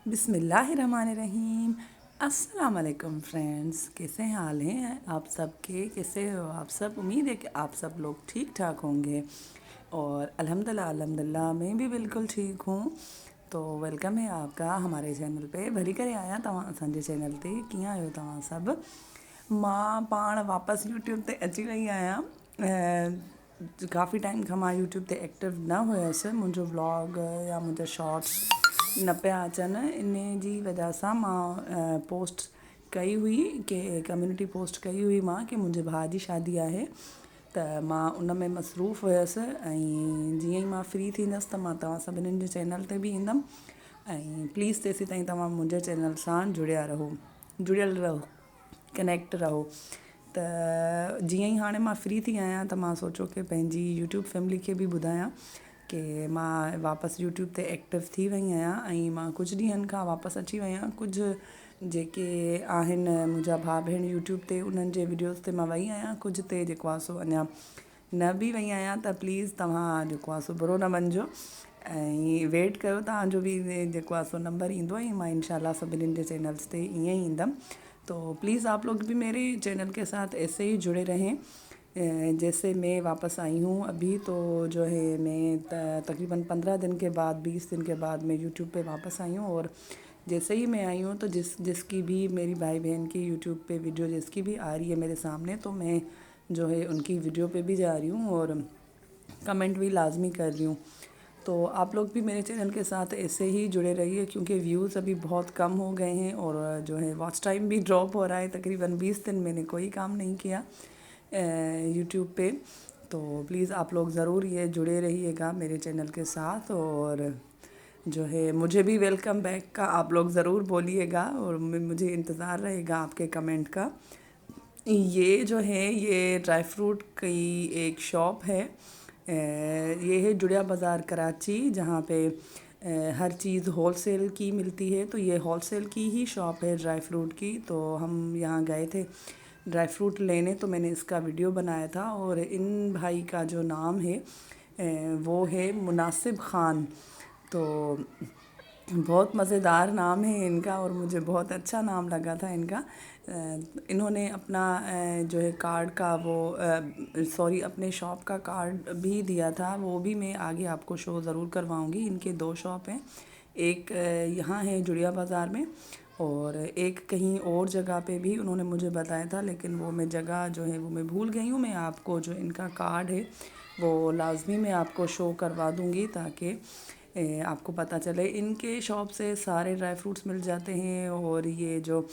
बिस्मिल्लाहिर्रहमानिर्रहीम। अस्सलाम वालेकुम फ्रेंड्स, कैसे हाल हैं आप सबके? कैसे हो आप सब? उम्मीद है कि आप सब लोग ठीक ठाक होंगे और अल्हम्दुलिल्लाह मैं भी बिल्कुल ठीक हूँ। तो वेलकम है आपका हमारे चैनल पे। भली करे आया तव्हां असांजे चैनल ते। कीअं आहियो तव्हां सभु? मां पाण वापसि यूट्यूब ते अची वई आहियां। काफ़ी टाइम खां मां यूट्यूब ते एक्टिव न हुयसि। मुंहिंजो व्लॉग या मुंहिंजा शॉर्ट्स न पिया अचनि। इन जी वजह सां मां पोस्ट कई हुई कि कम्यूनिटी पोस्ट कई हुई मां कि मुंहिंजे भाउ जी शादी आहे, त मां उन में मसरूफ़ हुयसि। ऐं जीअं ई मां फ्री थींदसि त मां तव्हां सभिनीनि जे चैनल ते बि ईंदमि। ऐं प्लीज़ तेसीं ताईं तव्हां मुंहिंजे चैनल सां जुड़ियल रहो, कनेक्ट रहो। त जीअं ई हाणे मां फ्री थी आहियां त मां सोचियो कि पंहिंजी यूट्यूब फैमिली खे बि ॿुधायां कि मां वापसि यूट्यूब ते एक्टिव थी वई आहियां ऐं मां कुझु ॾींहंनि खां वापसि अची वई आहियां। कुझु जेके आहिनि मुंहिंजा भाउ भेण यूट्यूब ते, उन्हनि जे वीडियोस ते मां वई आहियां। कुझु ते जेको आहे सो अञा न बि वई आहियां। त प्लीज़ तव्हां जेको आहे सो बुरो न मञिजो ऐं वेट कयो। तव्हांजो बि जेको आहे सो नंबर ईंदो ऐं मां इंशाल्लाह सभिनीनि जे चैनल्स ते ईअं ई ईंदमि। तो प्लीज़ आप लोग भी मेरे चैनल के साथ ऐसे ही जुड़े रहें। जैसे मैं वापस आई हूँ अभी, तो जो है मैं तकरीबन 15 दिन के बाद, 20 दिन के बाद मैं यूट्यूब पे वापस आई हूँ। और जैसे ही मैं आई हूँ तो जिसकी भी मेरी भाई बहन की यूट्यूब पे वीडियो जिसकी भी आ रही है मेरे सामने, तो मैं जो है उनकी वीडियो पे भी जा रही हूँ और कमेंट भी लाजमी कर रही हूँ। तो आप लोग भी मेरे चैनल के साथ ऐसे ही जुड़े रहिए, क्योंकि व्यूज़ अभी बहुत कम हो गए हैं और जो है वॉच टाइम भी ड्रॉप हो रहा है। तकरीबन 20 दिन मैंने कोई काम नहीं किया यूट्यूब पे। तो प्लीज़ आप लोग ज़रूर ये जुड़े रहिएगा मेरे चैनल के साथ। और जो है मुझे भी वेलकम बैक का आप लोग ज़रूर बोलिएगा और मुझे इंतज़ार रहेगा आपके कमेंट का। ये जो है ये ड्राई फ्रूट की एक शॉप है। ये है जुड़िया बाज़ार कराची, जहाँ पे हर चीज़ होलसेल की मिलती है। तो ये होलसेल की ही शॉप है ड्राई फ्रूट की। तो हम यहाँ गए थे ड्राई फ्रूट लेने, तो मैंने इसका वीडियो बनाया था। और इन भाई का जो नाम है वो है मुनासिब ख़ान। तो बहुत मज़ेदार नाम है इनका और मुझे बहुत अच्छा नाम लगा था इनका। इन्होंने अपना जो है कार्ड का वो सॉरी अपने शॉप का कार्ड भी दिया था, वो भी मैं आगे आपको शो ज़रूर करवाऊंगी। इनके 2 शॉप हैं, एक यहाँ है जुड़िया बाज़ार में और एक कहीं और जगह पे भी उन्होंने मुझे बताया था, लेकिन वो मैं जगह जो है वो मैं भूल गई हूँ। मैं आपको जो इनका कार्ड है वो लाजमी मैं आपको शो करवा दूँगी ताकि आपको पता चले। इनके शॉप से सारे ड्राई फ्रूट्स मिल जाते हैं। और ये जो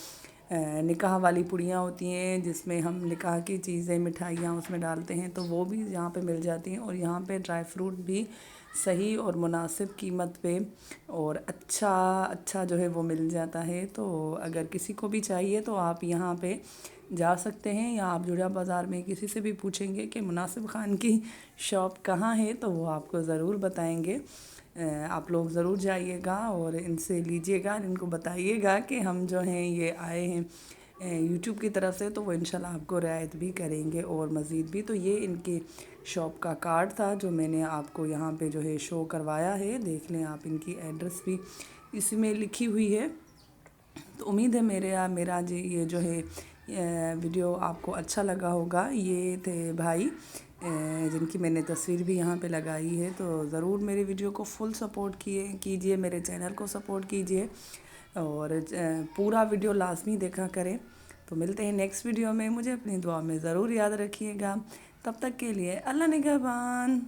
निकाह वाली पुड़ियाँ होती हैं जिसमें हम निकाह की चीज़ें मिठाइयाँ उसमें डालते हैं, तो वो भी यहाँ पे मिल जाती हैं। और यहाँ पे ड्राई फ्रूट भी सही और मुनासिब कीमत पे और अच्छा जो है वो मिल जाता है। तो अगर किसी को भी चाहिए तो आप यहाँ पे जा सकते हैं, या आप जुड़िया बाज़ार में किसी से भी पूछेंगे कि मुनासिब ख़ान की शॉप कहाँ है, तो वो आपको ज़रूर बताएंगे। आप लोग ज़रूर जाइएगा और इनसे लीजिएगा, इनको बताइएगा कि हम जो हैं ये आए हैं यूट्यूब की तरफ से, तो वो इंशाल्लाह आपको रियायत भी करेंगे और मज़ीद भी। तो ये इनके शॉप का कार्ड था जो मैंने आपको यहाँ पे जो है शो करवाया है। देख लें आप, इनकी एड्रेस भी इसी में लिखी हुई है। तो उम्मीद है मेरा जी ये जो है वीडियो आपको अच्छा लगा होगा। ये थे भाई जिनकी मैंने तस्वीर भी यहाँ पे लगाई है। तो ज़रूर मेरे वीडियो को फुल सपोर्ट कीजिए, मेरे चैनल को सपोर्ट कीजिए और पूरा वीडियो लाजमी देखा करें। तो मिलते हैं नेक्स्ट वीडियो में। मुझे अपनी दुआ में ज़रूर याद रखिएगा। तब तक के लिए अल्लाह निगहबान।